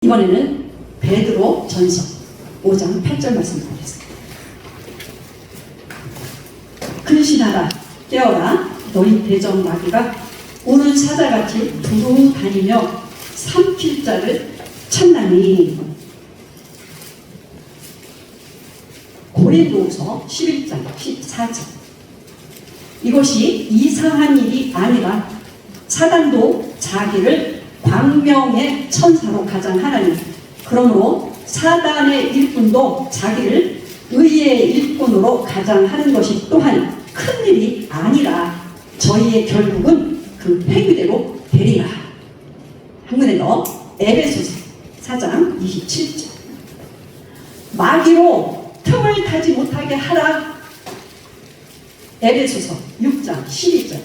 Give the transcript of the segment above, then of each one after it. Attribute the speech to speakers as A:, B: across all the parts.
A: 이번에는 베드로 전서 5장 8절 말씀 보겠습니다. 근신하라 깨어라 너희 대적 마귀가 우는 사자같이 두루 다니며 삼킬 자를 찾나니. 고린도후서 11장 14절. 이것이 이상한 일이 아니라 사단도 자기를 광명의 천사로 가장하나니 그러므로 사단의 일꾼도 자기를 의의 일꾼으로 가장하는 것이 또한 큰 일이 아니라 저희의 결국은 그 폐기대로 되리라. 한문에 넣어 에베소서 4장 27절. 마귀로 틈을 타지 못하게 하라. 에베소서 6장 12절.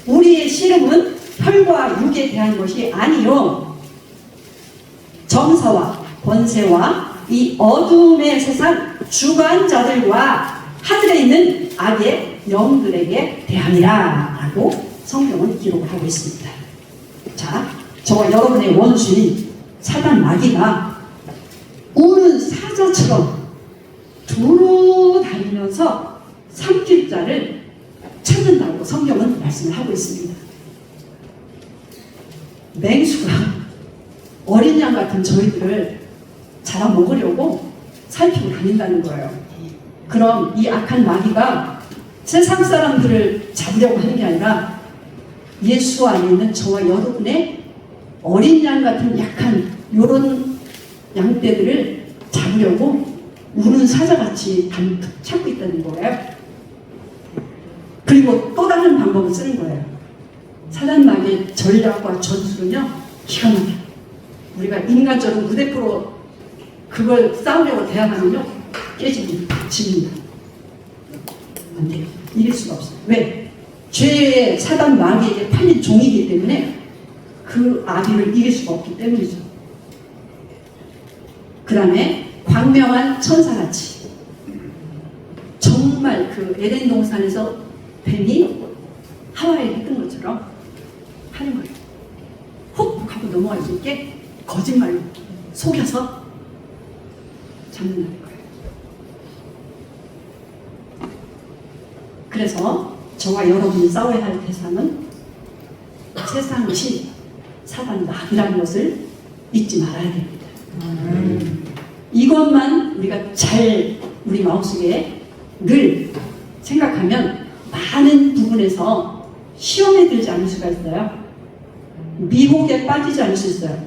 A: 우리의 씨름은 혈과 육에 대한 것이 아니요 정사와 권세와 이 어둠의 세상 주관자들과 하늘에 있는 악의 영들에게 대함이라 라고 성경은 기록을 하고 있습니다. 자, 저와 여러분의 원수인 사단 마귀가 우는 사자처럼 두루 다니면서 삼킬 자를 찾는다고 성경은 말씀을 하고 있습니다. 맹수가 어린 양 같은 저희들을 잡아먹으려고 살피고 다닌다는 거예요. 그럼 이 악한 마귀가 세상 사람들을 잡으려고 하는 게 아니라 예수 안에 있는 저와 여러분의 어린 양 같은 약한 요런 양떼들을 잡으려고 우는 사자같이 찾고 있다는 거예요. 그리고 또 다른 방법을 쓰는 거예요. 사단 마귀의 전략과 전술은요 기가 막혀요. 우리가 인간적으로 무대포로 그걸 싸우려고 대항하면요 깨집니다. 집니다. 안 돼요. 이길 수가 없어요. 왜? 죄의 사단 마귀에게 팔린 종이기 때문에 그 아비를 이길 수가 없기 때문이죠. 그 다음에 광명한 천사같이 정말 그 에덴 동산에서 뱀이 하와이에 뜬 것처럼 하는 거예요. 훅 하고 넘어갈 수 있게 거짓말로 속여서 잡는다는 거예요. 그래서 저와 여러분이 싸워야 할 대상은 세상의 신, 사단 마귀라는 것을 잊지 말아야 됩니다. 이것만 우리가 잘 우리 마음속에 늘 생각하면 많은 부분에서 시험에 들지 않을 수가 있어요. 미혹에 빠지지 않을 수 있어요.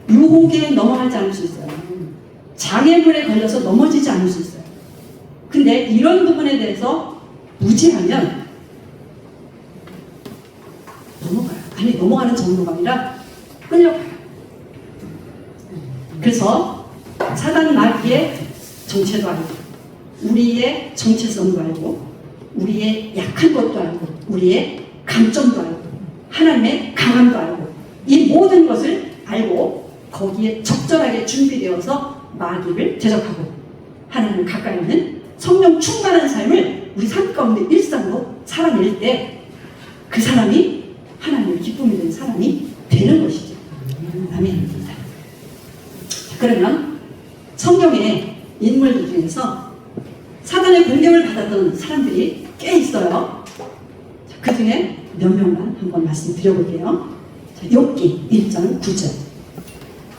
A: 유혹에 넘어가지 않을 수 있어요. 장애물에 걸려서 넘어지지 않을 수 있어요. 근데 이런 부분에 대해서 무지하면 넘어가요. 아니 넘어가는 정도가 아니라 끌려가요. 그래서 사단 마귀의 정체도 알고 우리의 정체성도 알고 우리의 약한 것도 알고 우리의 강점도 알고 하나님의 강함도 알고 이 모든 것을 알고 거기에 적절하게 준비되어서 마귀를 대적하고 하나님을 가까이 하는 성령 충만한 삶을 우리 삶 가운데 일상으로 살아낼 때 그 사람이 하나님의 기쁨이 되는 사람이 되는 것이죠. 아멘입니다. 그러면 성경의 인물들 중에서 사단의 공격을 받았던 사람들이 꽤 있어요. 그 중에 몇 명만 한번 말씀드려볼게요. 욥기 1장 9절.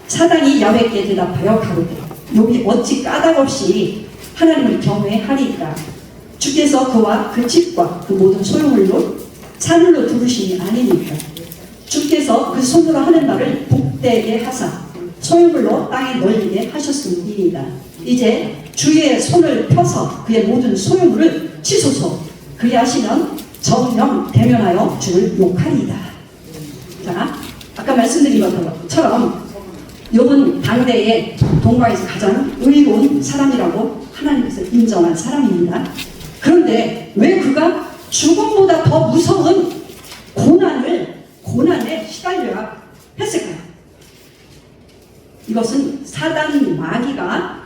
A: 사단이 야훼께 대답하여 가로되 욥이 어찌 까닭없이 하나님을 경외하리이까. 주께서 그와 그 집과 그 모든 소유물로 산울로 두르심이 아니니까. 주께서 그 손으로 하는 말을 복되게 하사 소유물로 땅에 널리게 하셨음이니이다. 이제 주의 손을 펴서 그의 모든 소유물을 치소서. 그리하시면 정령 대면하여 주를 욕하리이다. 자, 아까 말씀드린 것처럼 욥은 당대의 동방에서 가장 의로운 사람이라고 하나님께서 인정한 사람입니다. 그런데 왜 그가 죽음보다 더 무서운 고난에 시달려야 했을까요? 이것은 사단 마귀가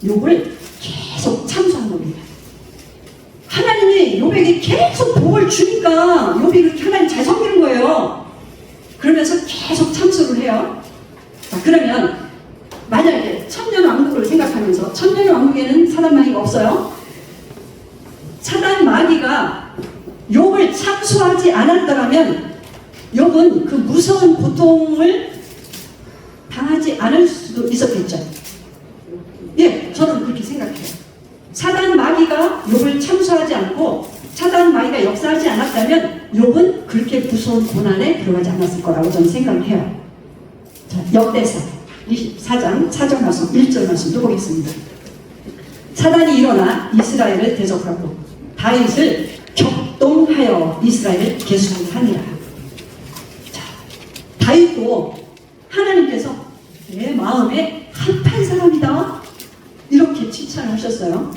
A: 욥을 계속 참수한 겁니다. 하나님이 욥에게 계속 복을 주니까 욥이 그렇게 하나님 잘 섬기는 거예요. 그러면서 계속 참수를 해요. 들었어요? 사단 마귀가 욥을 참소하지 않았더라면 욥은 그 무서운 고통을 당하지 않을 수도 있었겠죠. 예, 저는 그렇게 생각해요. 사단 마귀가 욥을 참소하지 않고 사단 마귀가 역사하지 않았다면 욥은 그렇게 무서운 고난에 들어가지 않았을 거라고 저는 생각을 해요. 자, 역대사 24장 4절 말씀 1절 말씀 읽어보겠습니다. 사단이 일어나 이스라엘을 대적하고 다윗을 격동하여 이스라엘을 계수하니라. 자, 다윗도 하나님께서 내 마음에 합한 사람이다 이렇게 칭찬을 하셨어요.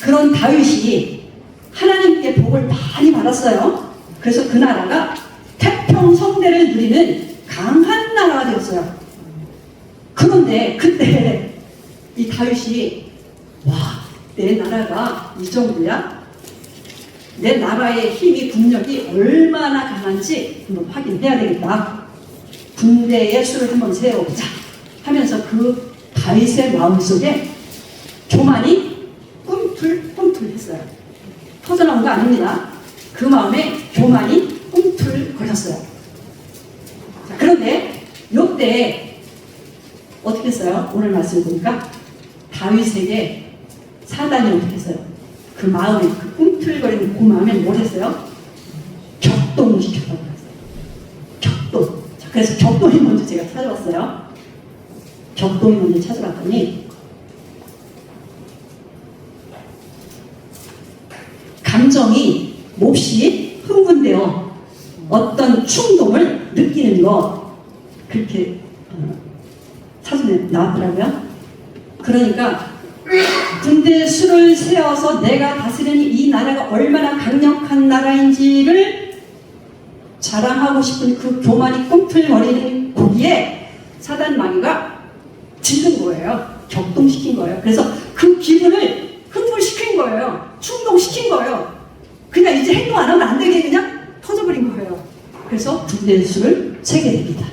A: 그런 다윗이 하나님께 복을 많이 받았어요. 그래서 그 나라가 태평성대를 누리는 강한 나라가 되었어요. 그런데 그때 이 다윗이 내 나라가 이 정도야? 내 나라의 힘이 국력이 얼마나 강한지 한번 확인해야 되겠다. 군대의 수를 한번 세워보자 하면서 그 다윗의 마음속에 교만이 꿈틀꿈틀했어요. 터져나온 거 아닙니다. 그 마음에 교만이 꿈틀거렸어요. 자, 그런데 이때 어떻게 했어요? 오늘 말씀 보니까 다윗에게 사단이 어떻게 했어요? 그 마음에 그 꿈틀거리는 그 마음에 뭘 했어요? 격동을 시켰다고 했어요. 격동. 자, 그래서 격동이 먼저 제가 찾아봤어요. 격동이 먼저 찾아봤더니 감정이 몹시 흥분되어 어떤 충동을 느끼는 것 그렇게 사전에 나왔더라고요. 그러니까 군대 수를 세워서 내가 다스리는 이 나라가 얼마나 강력한 나라인지를 자랑하고 싶은 그 교만이 꿈틀거리는 거기에 사단 마귀가 짓는 거예요. 격동시킨 거예요. 그래서 그 기분을 흥분시킨 거예요. 충동시킨 거예요. 그냥 이제 행동 안 하면 안 되게 그냥 터져버린 거예요. 그래서 군대 수를 세게 됩니다.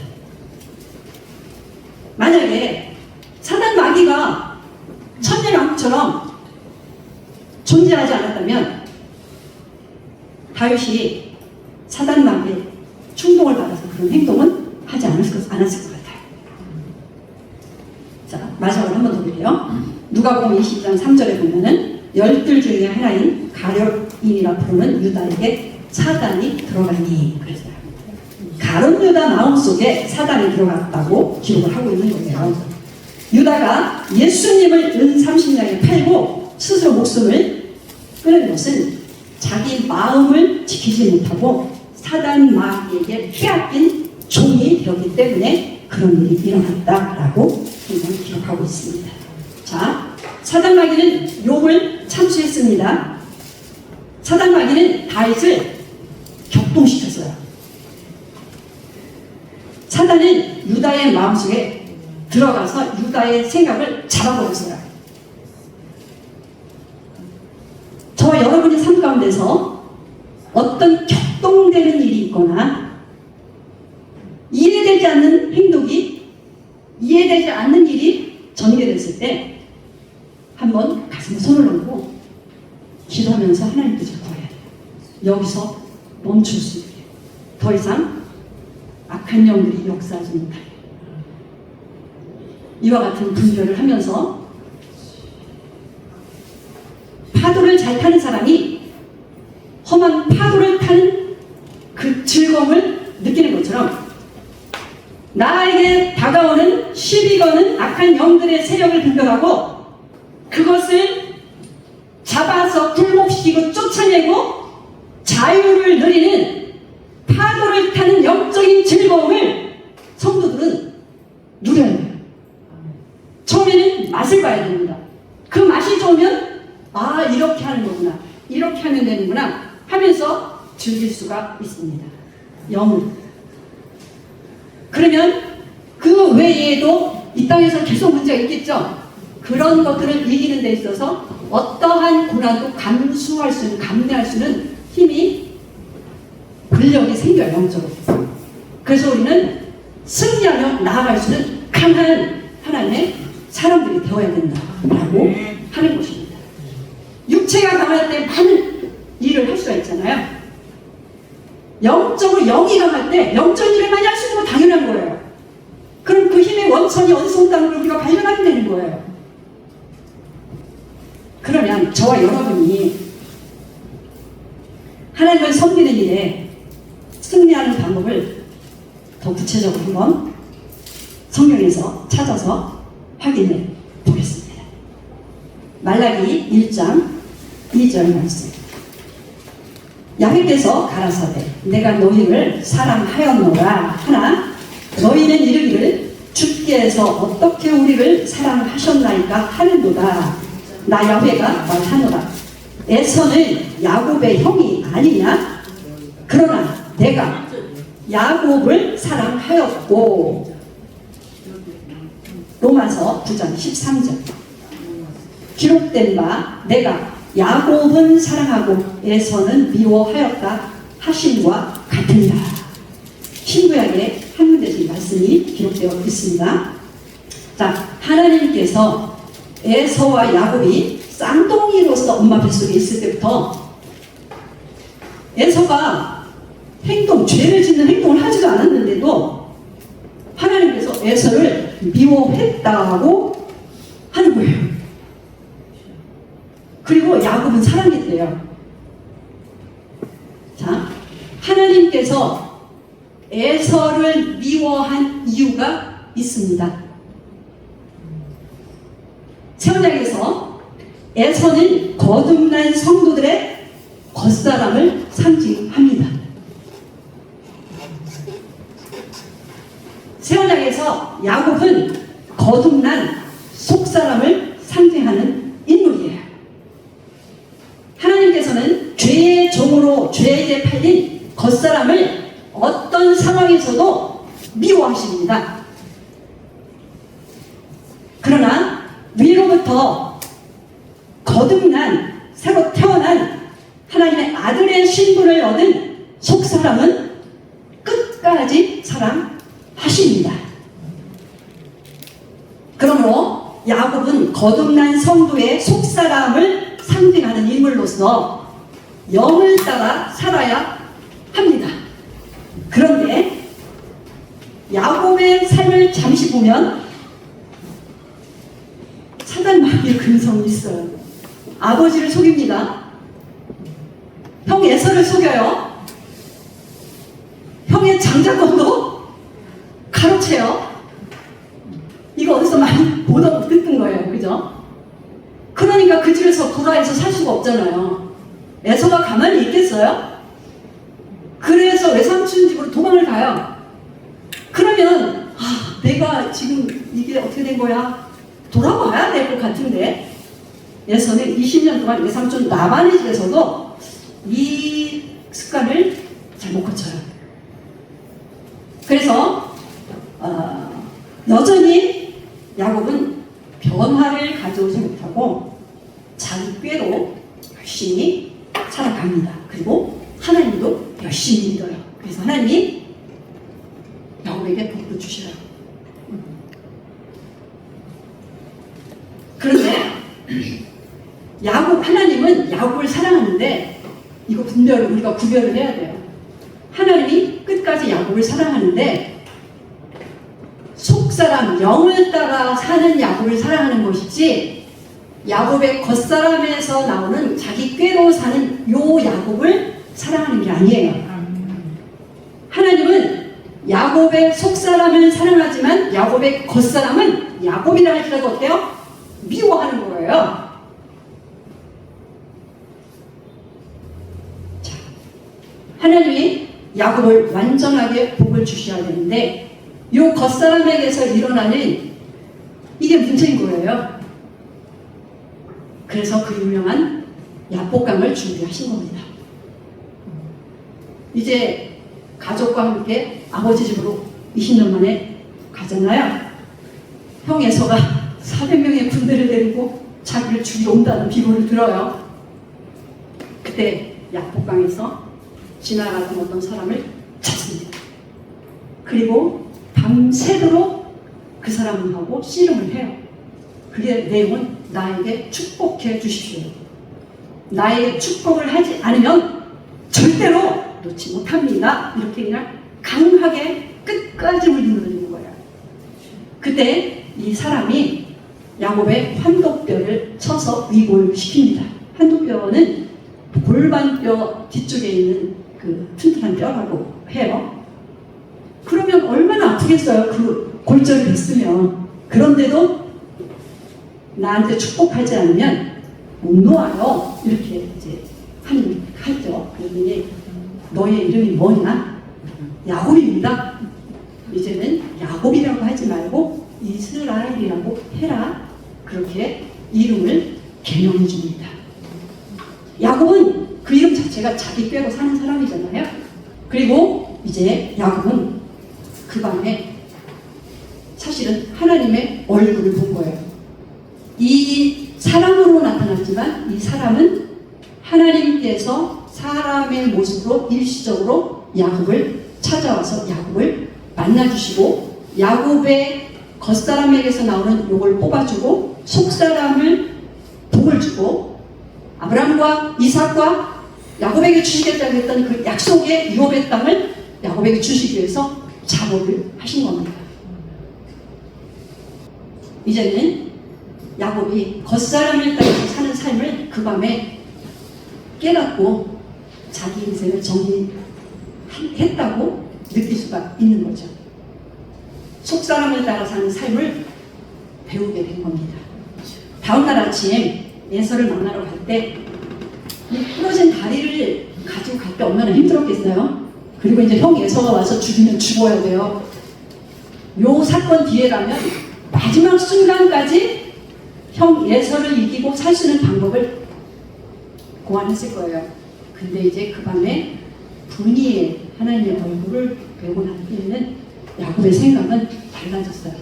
A: 만약에 사단 마귀가 천년왕국처럼 존재하지 않았다면 다윗이 사단 마귀의 충동을 받아서 그런 행동은 하지 않았을 것 같아요. 자, 마지막으로 한 번 더 볼게요. 누가복음 20장 3절에 보면은 열둘 중에 하나인 가룟인이라 부르는 유다에게 사단이 들어가니 그랬어요. 가룟 유다 마음속에 사단이 들어갔다고 기록을 하고 있는 거예요. 유다가 예수님을 은 30냥에 팔고 스스로 목숨을 끊은 것은 자기 마음을 지키지 못하고 사단 마귀에게 빼앗긴 종이 되었기 때문에 그런 일이 일어났다라고 성경은 기록하고 있습니다. 자, 사단 마귀는 욥을 참수했습니다. 사단 마귀는 다윗을 격동시켰어요. 사단은 유다의 마음속에 들어가서 유다의 생각을 잡아버렸어요. 저와 여러분의 삶 가운데서 어떤 격동되는 일이 있거나 이해되지 않는 행동이 이해되지 않는 일이 전개됐을 때 한번 가슴에 손을 얹고 기도하면서 하나님께 구해야 돼요. 여기서 멈출 수 있게 더 이상 악한 영들이 역사하지 못하게 이와 같은 분별을 하면서 파도를 잘 타는 사람이 험한 파도를 타는 그 즐거움을 느끼는 것처럼 나에게 다가오는 시비 거는 악한 영들의 세력을 분별하고 그것을 잡아서 굴복시키고 쫓아내고 자유를 누리는 파도를 타는 영적인 즐거움을 성도들은 누려야 해요. 처음에는 맛을 봐야 됩니다. 그 맛이 좋으면 아 이렇게 하는 거구나 이렇게 하면 되는구나 하면서 즐길 수가 있습니다. 영은 그러면 그 외에도 이 땅에서 계속 문제가 있겠죠. 그런 것들을 이기는 데 있어서 어떠한 고난도 감수할 수는 감내할 수는 힘이 근력이 생겨요. 영적으로. 그래서 우리는 승리하며 나아갈 수 있는 강한 하나님의 사람들이 되어야 된다라고 하는 것입니다. 육체가 강할 때 많은 일을 할 수가 있잖아요. 영적으로 영이 강할 때 영적 일을 많이 할 수 있는 건 당연한 거예요. 그럼 그 힘의 원천이 어디서 온다는 걸 우리가 발견하게 되는 거예요. 그러면 저와 여러분이 하나님을 섬기는 일에 승리하는 방법을 더 구체적으로 한번 성경에서 찾아서 확인해 보겠습니다. 말라기 1장 2절 말씀. 야훼께서 가라사대 내가 너희를 사랑하였노라 하나 너희는 이르기를 주께서 어떻게 우리를 사랑하셨나이까 하는도다. 나 야훼가 말하노라 에서는 야곱의 형이 아니냐? 그러나 내가 야곱을 사랑하였고. 로마서 9장 13절. 기록된 바 내가 야곱은 사랑하고 에서는 미워하였다 하심과 같으니라. 신구약에 한문대신 말씀이 기록되어 있습니다. 자, 하나님께서 에서와 야곱이 쌍둥이로서 엄마 뱃속에 있을 때부터 에서가 죄를 짓는 행동을 하지도 않았는데도 하나님께서 에서를 미워했다고 하는 거예요. 그리고 야곱은 사랑했대요. 자, 하나님께서 에서를 미워한 이유가 있습니다. 세번역에서 에서는 거듭난 성도들의 겉사람을 상징합니다. 세번역에서 야곱은 거듭난 속사람을 상징하는 인물이에요. 하나님께서는 죄의 종으로 죄에 팔린 겉사람을 어떤 상황에서도 미워하십니다. 그러나 위로부터 거듭난 새로 태어난 하나님의 아들의 신분을 얻은 속사람은 끝까지 사랑하십니다. 그러므로 야곱은 거듭난 성도의 속사람을 상징하는 인물로서 영을 따라 살아야 합니다. 그런데 야곱의 삶을 잠시 보면 사단마귀의 근성이 있어요. 아버지를 속입니다. 형 에서를 속여요. 형의 장자권도 가로채요. 이거 어디서 많이 보던 듣던 거예요. 그죠? 그러니까 그 집에서 불화해서 살 수가 없잖아요. 에서가 가만히 있겠어요? 그래서 외삼촌 집으로 도망을 가요. 그러면 내가 지금 이게 어떻게 된 거야? 돌아와야 될 것 같은데 에서는 20년 동안 외삼촌 라반의 집에서도 이 습관을 잘 못 고쳐요. 그래서 여전히 야곱은 변화를 가져오지 못하고 자기 꾀로 열심히 살아갑니다. 그리고 하나님도 열심히 믿어요. 그래서 하나님이 야곱에게 복도 주셔요. 그런데 하나님은 야곱을 사랑하는데 이거 분별을 우리가 구별을 해야 돼요. 하나님이 끝까지 야곱을 사랑하는데 속사람 영을 따라 사는 야곱을 사랑하는 것이지 야곱의 겉사람에서 나오는 자기 꾀로 사는 요 야곱을 사랑하는 게 아니에요. 하나님은 야곱의 속사람을 사랑하지만 야곱의 겉사람은 야곱이라 할지라도 어때요? 미워하는 거예요. 자, 하나님이 야곱을 완전하게 복을 주셔야 되는데 이 겉사람에게서 일어나는 이게 문제인 거예요. 그래서 그 유명한 야복강을 준비하신 겁니다. 이제 가족과 함께 아버지 집으로 20년 만에 가잖아요. 형 에서가 400명의 군대를 데리고 자기를 죽이러 온다는 비밀을 들어요. 그때 야복강에서 지나가던 어떤 사람을 찾습니다. 그리고 밤새도록 그 사람하고 씨름을 해요. 그게 내용은 나에게 축복해 주십시오. 나에게 축복을 하지 않으면 절대로 놓지 못합니다. 이렇게 그냥 강하게 끝까지 물들이는 거예요. 그때 이 사람이 야곱의 환도뼈를 쳐서 위골 시킵니다. 환도뼈는 골반뼈 뒤쪽에 있는 그 튼튼한 뼈라고 해요. 그러면 얼마나 아프겠어요. 그 골절이 됐으면. 그런데도 나한테 축복하지 않으면 못 놓아요. 이렇게 이제 하죠. 그러더니 너의 이름이 뭐냐? 야곱입니다. 이제는 야곱이라고 하지 말고 이스라엘이라고 해라. 그렇게 이름을 개명해 줍니다. 야곱은 그 이름 자체가 자기 뼈로 사는 사람이잖아요. 그리고 이제 야곱은 그 밤에 사실은 하나님의 얼굴을 본 거예요. 이 사람으로 나타났지만 이 사람은 하나님께서 사람의 모습으로 일시적으로 야곱을 찾아와서 야곱을 만나주시고 야곱의 겉사람에게서 나오는 욕을 뽑아주고 속사람을 복을 주고 아브라함과 이삭과 야곱에게 주시겠다고 했던 그 약속의 유업의 땅을 야곱에게 주시기 위해서 작업을 하신 겁니다. 이제는 야곱이 겉사람을 따라서 사는 삶을 그 밤에 깨닫고 자기 인생을 정리했다고 느낄 수가 있는 거죠. 속사람을 따라 사는 삶을 배우게 된 겁니다. 다음날 아침 에서를 만나러 갈 때 이 부러진 다리를 가지고 갈 때 얼마나 힘들었겠어요? 그리고 이제 형 에서가 와서 죽이면 죽어야 돼요. 요 사건 뒤에 가면 마지막 순간까지 형 에서를 이기고 살 수 있는 방법을 고안했을 거예요. 근데 이제 그 밤에 분이의 하나님의 얼굴을 배우고 난 뒤에는 야곱의 생각은 달라졌어요.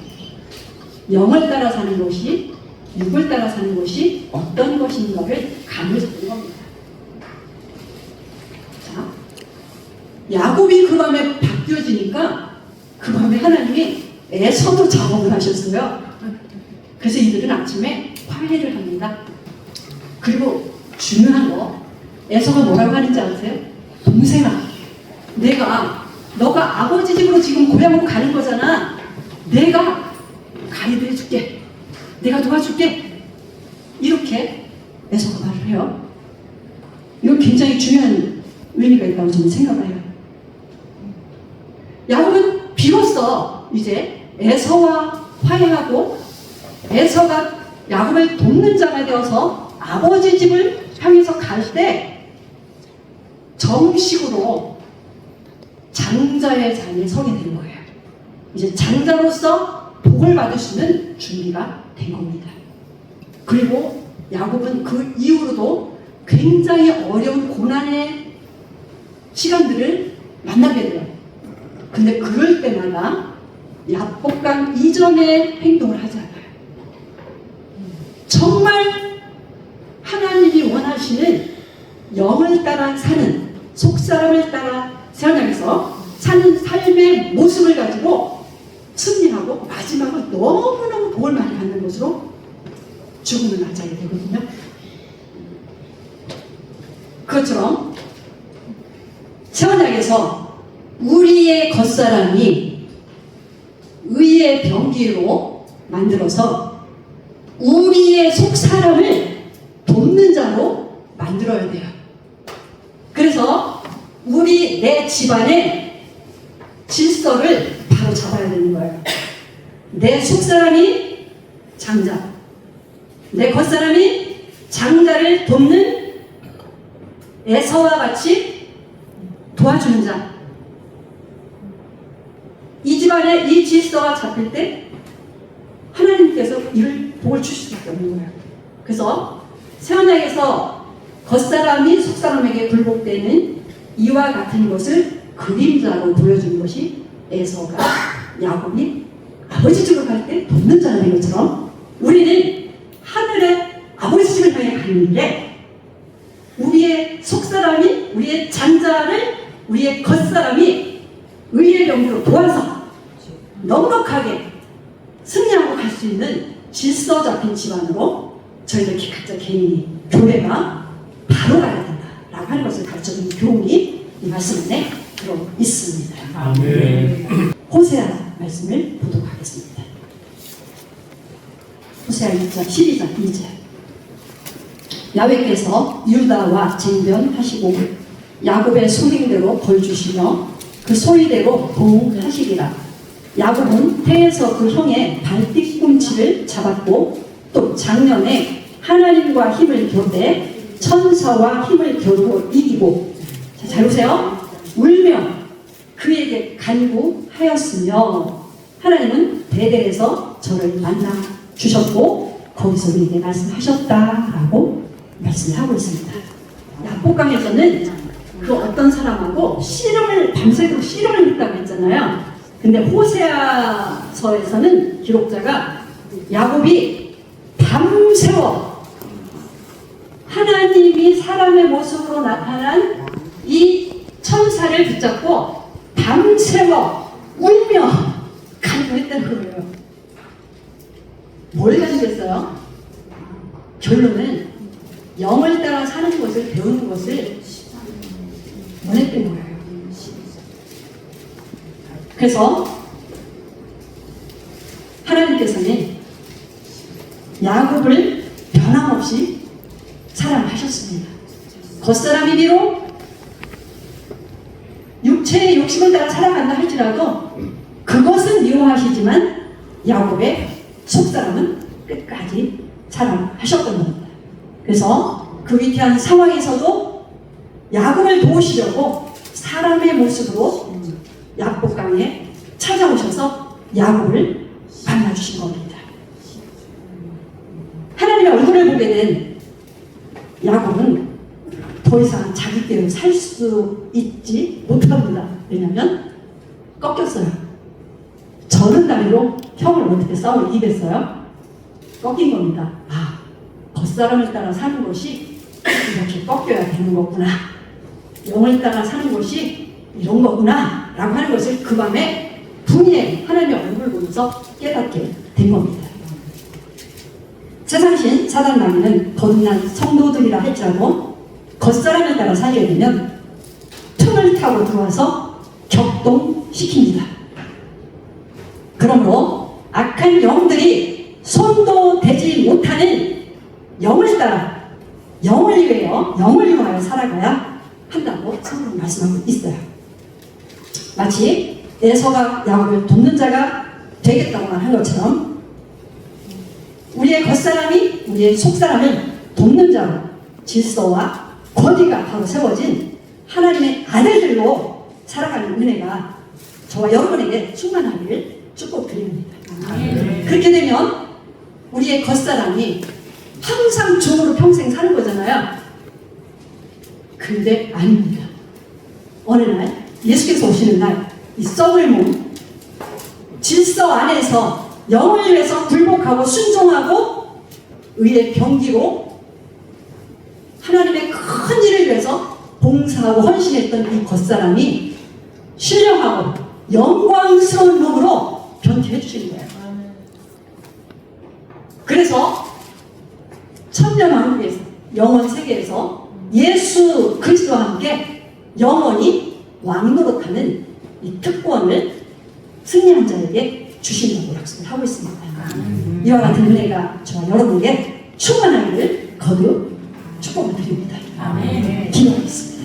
A: 영을 따라 사는 것이 육을 따라 사는 것이 어떤 것인가를 감을 잡는 겁니다. 자, 야곱이 그 밤에 바뀌어지니까 그 밤에 하나님이 에서도 작업을 하셨어요. 그래서 이들은 아침에 화해를 합니다. 그리고 중요한 거 에서가 뭐라고 하는지 아세요? 동생아, 너가 아버지 집으로 지금 고향으로 가는 거잖아. 내가 가이드 해줄게. 내가 도와줄게. 이렇게 에서가 말을 해요. 이거 굉장히 중요한 의미가 있다고 저는 생각을 해요. 야곱은 비로소 이제 에서와 화해하고 에서가 야곱을 돕는 자가 되어서 아버지 집을 향해서 갈 때 정식으로 장자의 자리에 서게 된 거예요. 이제 장자로서 복을 받을 수 있는 준비가 된 겁니다. 그리고 야곱은 그 이후로도 굉장히 어려운 고난의 시간들을 만나게 돼요. 근데 그럴 때마다 야복강 이전의 행동을 하지 않아요. 정말 하나님이 원하시는 영을 따라 사는, 속사람을 따라 세상에서 사는 삶의 모습을 가지고 승리하고 마지막은 너무너무 복을 많이 받는 것으로 죽음을 맞이하게 되거든요. 그것처럼 세원약에서 우리의 겉사람이 의의 병기로 만들어서 우리의 속사람을 돕는 자로 만들어야 돼요. 그래서 내 집안의 질서를 바로 잡아야 되는 거예요. 내 속사람이 장자, 내 겉사람이 장자를 돕는 에서와 같이 도와주는 자. 이 집안에 이 질서가 잡힐 때 하나님께서 이를 복을 주실 수밖에 없는 거예요. 그래서 세원약에서 겉사람이 속사람에게 굴복되는 이와 같은 것을 그림자로 보여주는 것이 에서가 야곱이 아버지 집을 갈 때 돕는 자가 된 것처럼 우리는 하늘의 아버지 집을 향해 가는데 우리의 속사람이 우리의 장자를 우리의 겉사람이 의의 병기로 도와서 넉넉하게 승리하고 갈 수 있는 질서 잡힌 집안으로 저희들 각자 개인이 교회가 바로 바로 가야 된다라고 하는 것을 가르쳐주는 교훈이 이 말씀 안에 들어 있습니다.
B: 아멘.
A: 호세아 말씀을 보도록 하겠습니다. 호세아 1장 12절 2절. 야훼께서 유다와 쟁변하시고 야곱의 소명대로 벌 주시며 그 소리대로 보응하시리라. 야곱은 태에서 그 형의 발뒤꿈치를 잡았고 또 작년에 하나님과 힘을 겨루되 천사와 힘을 겨루고 이기고, 잘 보세요. 울며 그에게 간구하였으며 하나님은 베델에서 저를 만나 주셨고 거기서 우리에게 말씀하셨다라고 말씀을 하고 있습니다. 야복강에서는 그 어떤 사람하고 밤새도록 씨름을 했다고 했잖아요. 근데 호세아서에서는 기록자가 야곱이 밤새워 하나님이 사람의 모습으로 나타난 이 천사를 붙잡고 밤새워 울며 간구했다는 거예요. 뭘 간구했어요? 결론은 영을 따라 사는 것을 배우는 것을 원했던 거예요. 그래서 하나님께서는 야곱을 변함없이 사랑하셨습니다. 겉사람이 비록 육체의 욕심을 따라 살아간다 할지라도 그것은 미워하시지만 야곱의 속사람은 끝까지 사랑하셨던 겁니다. 그래서 그 위태한 상황에서도 야곱을 도우시려고 사람의 모습으로 야복강에 찾아오셔서 야곱을 만나주신 겁니다. 하나님의 얼굴을 보게 된 야곱은 더 이상 자기대로 살 수 있지 못합니다. 왜냐하면 꺾였어요. 저는 다리로 형을 어떻게 싸워 이기겠어요? 꺾인 겁니다. 겉사람을 따라 사는 것이 이렇게 꺾여야 되는 거구나. 영을 따라 사는 것이 이런 거구나 라고 하는 것을 그 밤에 분명히 하나님의 얼굴을 보면서 깨닫게 된 겁니다. 세상신 사단마귀는 거듭난 성도들이라 할지라도 겉사람을 따라 살게 되면 틈을 타고 들어와서 격동시킵니다. 그러므로 악한 영들이 손도 대지 못하는 영을 따라 영을 위하여 살아가야 한다고 성경은 말씀하고 있어요. 마치 에서가 야곱을 돕는 자가 되겠다고만 한 것처럼 우리의 겉사람이 우리의 속사람을 돕는 자로 질서와 권위가 바로 세워진 하나님의 아들들로 살아가는 은혜가 저와 여러분에게 충만하기를 축복드립니다. 그렇게 되면 우리의 겉사람이 항상 종으로 평생 사는 거잖아요. 근데 아닙니다. 어느 날 예수께서 오시는 날 이 썩을 몸 질서 안에서 영을 위해서 굴복하고 순종하고 의의 병기로 하나님의 큰 일을 위해서 봉사하고 헌신했던 이 겉사람이 신령하고 영광스러운 몸으로 변태해 주신 거예요. 그래서 천년왕국에서 영원 세계에서 예수 그리스도와 함께 영원히 왕노릇하는 이 특권을 승리한 자에게 주신다고 약속을 하고 있습니다. 이와 같은 은혜가 저와 여러분에게 충만하기를 거듭 축복을 드립니다. 기도하겠습니다.